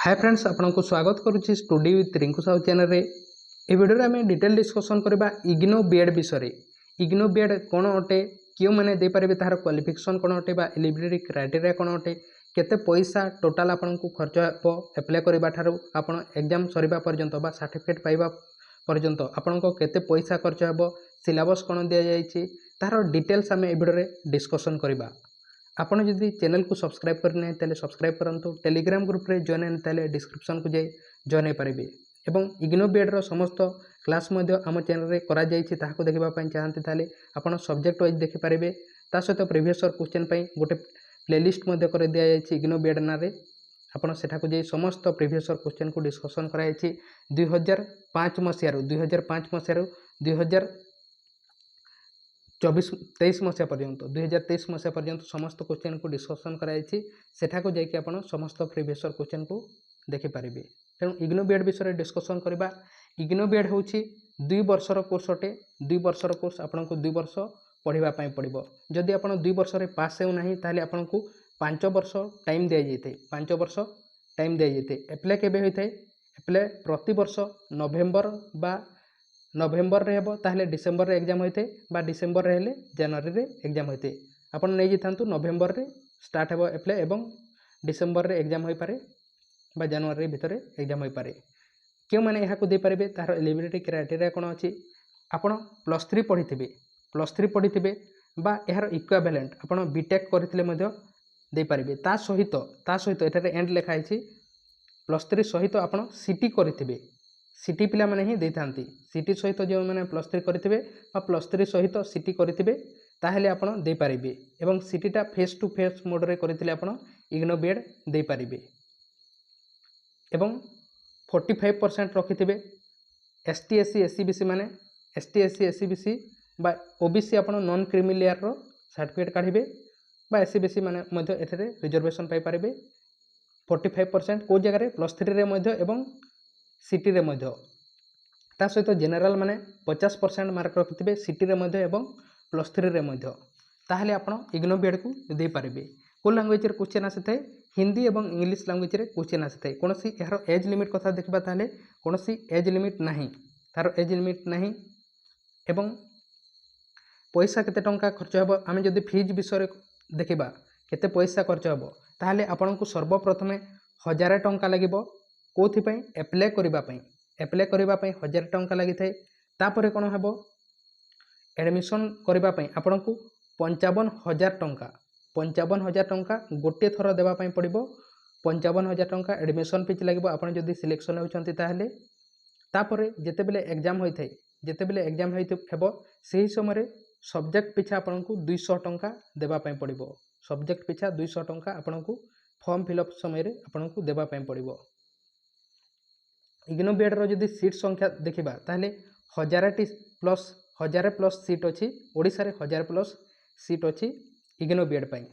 हाय friends आपको स्वागत करुच्ची study with Rinku Sahu channel रे। ए वीडियो आम डिटेल डिस्कसन करबा इग्नो बीएड विषय। इग्नो बीएड कौन अटे, क्यों मैंने दे पारे, तार क्वालिफिकेशन कौन अटे, एलिजिबिलिटी क्राइटेरिया कौन अटे, केते पैसा टोटाल आपको खर्च हो एप्लाय करबा ठारू आपण एग्जाम सरीबा पर्यंत बा सर्टिफिकेट पाइबा पर्यंत आपनको केते पैसा खर्च हो, सिलेबस कौन दि जाइए तार डिटेल्स आम ए वीडियो डिस्कसन करबा। आपण जदि चैनल को सब्सक्राइब करना तेल सब्सक्राइब करूँ। टेलीग्राम ग्रुप रे जॉइन है तेल डिस्क्रिप्शन को जाए जॉइन हो पारे। एवं इग्नो बीएड रो समस्त क्लास आम चैनल रे करा जाइछि ताहाको देखिबा चाहते ताले आपण सब्जेक्ट वाइज देखि पारे। ता सहित प्रीवियस ईयर क्वेश्चन पई गोटे प्लेलिस्ट कर दिया जाइछि इग्नो बीएड ना रे। आपण सेठाको जाई समस्त प्रीवियस ईयर क्वेश्चन को डिस्कशन कराइछि 2005 मसियारू 23 मसीहा पर्यंत 2023 मसीहा पर्यंत समस्त क्वेश्चन को डिस्कसन कराई। सेठाको जाइए आपण समस्त प्रीवियस ईयर क्वेश्चन को देखिपारे। तेणु इग्नो बीएड विषय डिस्कसन करबा। इग्नो बीएड हूँ 2 वर्षर कोर्स अटे। 2 वर्षर कोर्स आपको 2 वर्ष पढ़ाई पड़ो। जदि आप 2 वर्ष पास होना ताले आपको 5 वर्ष टाइम दि जाए। 5 वर्ष टाइम दि जाए। एप्लाय केबे होता है? एप्लाय प्रति वर्ष नवेम्बर रे हेबो ताहले डिसेम्बर रे एग्जाम होते बा डिसेम्बर रे हेले जनवरी रे एग्जाम होते। आपण नै जिथांतु नवेम्बर रे स्टार्ट हेबो एप्लाय एवं डिसेम्बर रे एग्जाम होई पारे बा जनवरी भितर एग्जाम होई पारे। क्यों माने यहाको दे पारे? तार एलिजिबिलिटी क्राइटेरिया कोन अछि? आपण +3 पढ़िथिबे बा यार इक्विवेलेंट आपण बीटेक करथिले मध्ये दे पारिबे। ता सहित एटारे एंड लिखा है +3 सहित आपण सीटी करथिबे। सीटी पिला माने ही देथांती। सीटी सहित जो मैंने +3 करेंगे +3 सहित सीटी करेंगे ताहले आपण दे पारिबे। एवं सीटीटा फेस टू फेस मोड रे करथिले आपण इग्नो बीएड दे पारिबे। एवं 45% रखिथिबे। एसटी एससी एससीबीसी माने एसटी एससी एससीबीसी बा ओबीसी आपण नॉन क्रीमी लेयर रो सर्टिफिकेट काढिबे बा एससीबीसी माने मध्ये एथरे रिजर्वेशन पाई पारिबे। 45% को जगह रे +3 रे मध्ये एवं सीटी रे मध्ये। ता सहित जनरल माने 50% मार्क रखिथिबे सीटी रे मध्ये एवं +3 रे मध्ये। ताहले आपण इग्नो बीएड को दे पारिबे। को लैंग्वेज रे क्वेश्चन आसीथाय? हिंदी एवं इंग्लिश लैंग्वेज रे क्वेश्चन आसीथाय। कोनोसी यार एज लिमिट कथा देखबा ताहले कोनोसी एज लिमिट नाही। तार एज लिमिट नाही। एवं पैसा केते टंका खर्च हेबो आमे जदि फीज विषय देखिबा केते पैसा खर्च हेबो ताहले आपनकु सर्वप्रथमे 1000 टंका लागिबो। कोथि पई? एप्लाय करिबा पई। एप्लाय करिबा पई 1000 टंका लागि थाए। तापरे कोन हेबो? एडमिशन करिबा पई आपनकु 55000 टंका 55000 टंका गोटे थर देबा पई पड़िबो। 55000 टंका एडमिशन फीस लागिबो आपण जदि सिलेक्शन होचंती ताहले। तापरे जेतेबेले एग्जाम होई थाए हेबो सेही समय सब्जेक्ट पिछा आपनकु 200 टंका देबा पई पड़िबो। सब्जेक्ट पिछा 200 टंका आपनकु फॉर्म फिलअप समय रे आपनकु देबा पई पड़िबो। इग्नो बीएड रो जदि सीट संख्या देखिबा ताहले 1000 प्लस सीट अछि। ओडिसा रे 1000 प्लस सीट अछि इग्नो बीएड पई।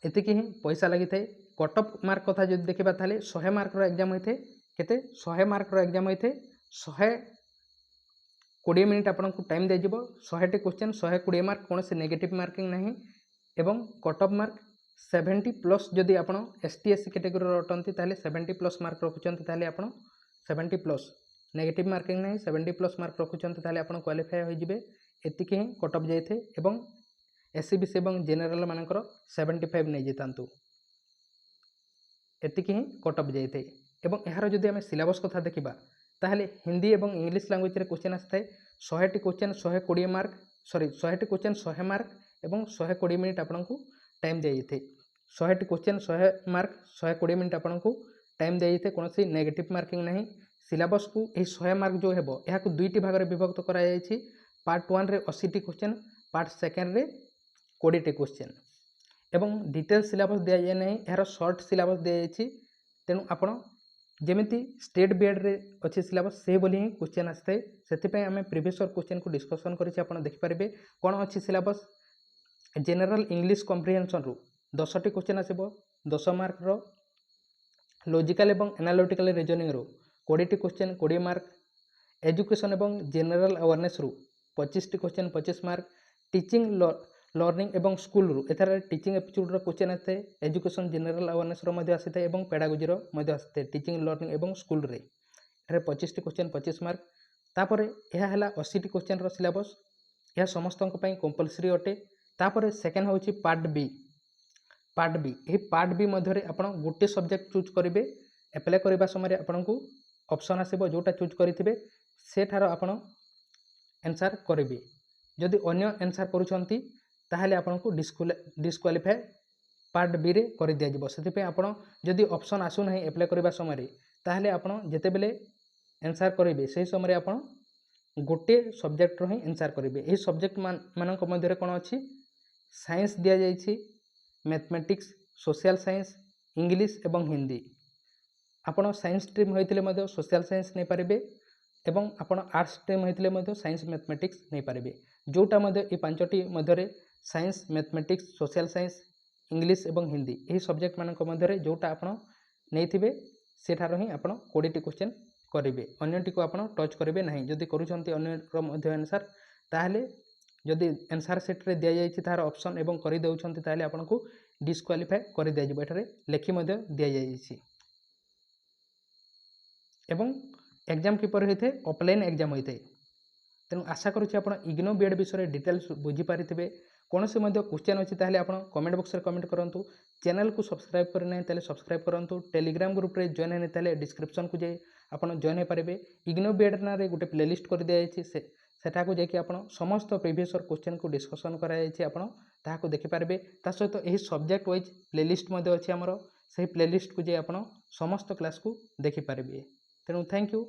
एतिकी ही पैसा लागि थाए। कट ऑफ मार्क कथा जदि देखिबा ताहले 100 मार्क रो एग्जाम होइथे। केते? 100 मार्क रो एग्जाम होइथे। 120 मिनिट आपनको टाइम दे जिवो। 100 टी क्वेश्चन 120 मार्क, कोनोसी नेगेटिव मार्किंग नाही। एवं कट ऑफ मार्क 70 प्लस जदि आपण एसटी एससी कैटेगरी रटंती ताहले 70 प्लस मार्क रखुचंती ताहले आपण 70 प्लस नेगेटिव मार्किंग नाही 70 प्लस मार्क रखुचंती ताहले आपण क्वालिफाई होई जिवे। एतिकी ही कट ऑफ जाइथे। एवं एससीबीसी एवं जनरल मानकर 75 नै जितांतु। एतिकी ही कट ऑफ जाइथे। एवं एहार जदि आमे सिलेबस कथा देखिबा ताहले हिंदी एवं इंग्लिश लैंग्वेज रे क्वेश्चन आस्थाय 100 टी क्वेश्चन 120 मार्क 100 टी क्वेश्चन 100 मार्क एवं 120 मिनिट आपनको टाइम दे जाइथे। 100 टी क्वेश्चन 100 मार्क 120 मिनिट आपनको टाइम दे जाइथे। कोनोसी नेगेटिव मार्किंग नाही। सिलेबस को एही 100 मार्क जो हेबो एहाको दुईटी भाग रे विभक्त करा जायछि। पार्ट 1 रे 80 टी क्वेश्चन, पार्ट 2 रे 20 टी क्वेश्चन। एवं डिटेल सिलेबस दिया जाय नाही। एहार शॉर्ट सिलेबस दिया जायछि। तेनु आपण जेमिति स्टेट बीएड रे अछि सिलेबस से बोली ही क्वेश्चन आस्ते। सेति पय हमें प्रीवियस क्वेश्चन को डिस्कशन करिछि। आपण देखि पारिबे कोन अछि सिलेबस। जनरल इंग्लिश कॉम्प्रिहेंशन रु 10 टी क्वेश्चन आसीबो 10 मार्क रो। लॉजिकल एवं एनालिटिकल रीजनिंग रु 20 टी क्वेश्चन 20 मार्क। एजुकेशन एवं जनरल अवेयरनेस रु 25 T question 25 mark. Teaching learning एवं स्कूल एथार टीचिंग एप्टीट्यूड क्वेश्चन आए एजुकेशन जनरल अवेयरनेस आसी है और पेडागोजी आसी है टीचिंग लर्निंग एवं स्कूल रे 25 क्वेश्चन 25 मार्क तापर यह है 80 क्वेश्चन सिलेबस यह समस्त कंपलसरी अटे। तापर सेकेंड हूँ पार्ट बी यही पार्ट बी मध्य आप गोटे सब्जेक्ट चूज करेंगे एप्लाय करने समय आपन को ऑप्शन आसो जोटा चूज करेंगे सेठार आप आंसर करेंगे जदि अन्य आंसर करुँच ताहले आपन को डिस्क्वालीफाए पार्ट बी रे कर दिया से आपड़ जदि ऑप्शन आसुना एप्लाय करने समय ताहले आपन जितेबले आंसर करेंगे से समय आप गोटे सब्जेक्ट ही आंसर करेंगे यही सब्जेक्ट मानक मध्य कौन अच्छी साइंस दि जाइए मैथमेटिक्स सोशल साइंस इंग्लिश एवं हिंदी आपड़ साइंस स्ट्रीम होते सोशल साइंस नहीं पारे एवं आपड़ आर्ट्स स्ट्रीम होते साइंस मैथमेटिक्स नहीं पारे जोटा ये पांचटी मध्य science mathematics social science English एवं हिंदी यही सब्जेक्ट मानक मध्य जोटा आप नहीं सेठार ही आप 20 क्वेश्चन करेंगे अन्यटी को आप टच करेंगे ना जदि करुँच आंसर ताहले जदि आंसर सेट रे दिया जाइए तार ऑप्शन एवं कर देउछंती ताहले आपन को डिस्क्वालीफाई कर दिया जिवो एठारे लेखि मध्य दिया जाइए एवं एग्जाम किपर होते ऑफलाइन एग्जाम होते तेणु आशा करुँच आप इग्नो बीएड विषय डिटेल्स बुझीपारे कौन से क्वेश्चन अच्छी ताहले आप कमेंट बॉक्स में कमेंट करूँ चैनल को सब्सक्राइब करना ताहले सब्सक्राइब करूँ टेलीग्राम ग्रुप रे जॉइन होने ताहले डिस्क्रिप्शन को जाए आप जॉइन हो पारे इग्नो बीएड ना गोटे प्लेलिस्ट कर दिखाई सेटा को जाकि आप समस्त प्रीवियस क्वेश्चन को डिस्कसन कर देखिपारे ता सहित यही सब्जेक्ट वाइज प्लेलिस्ट अच्छी आमर से प्लेलिस्ट को जाए आप समस्त क्लास को देखिपारे तेणु थैंक यू।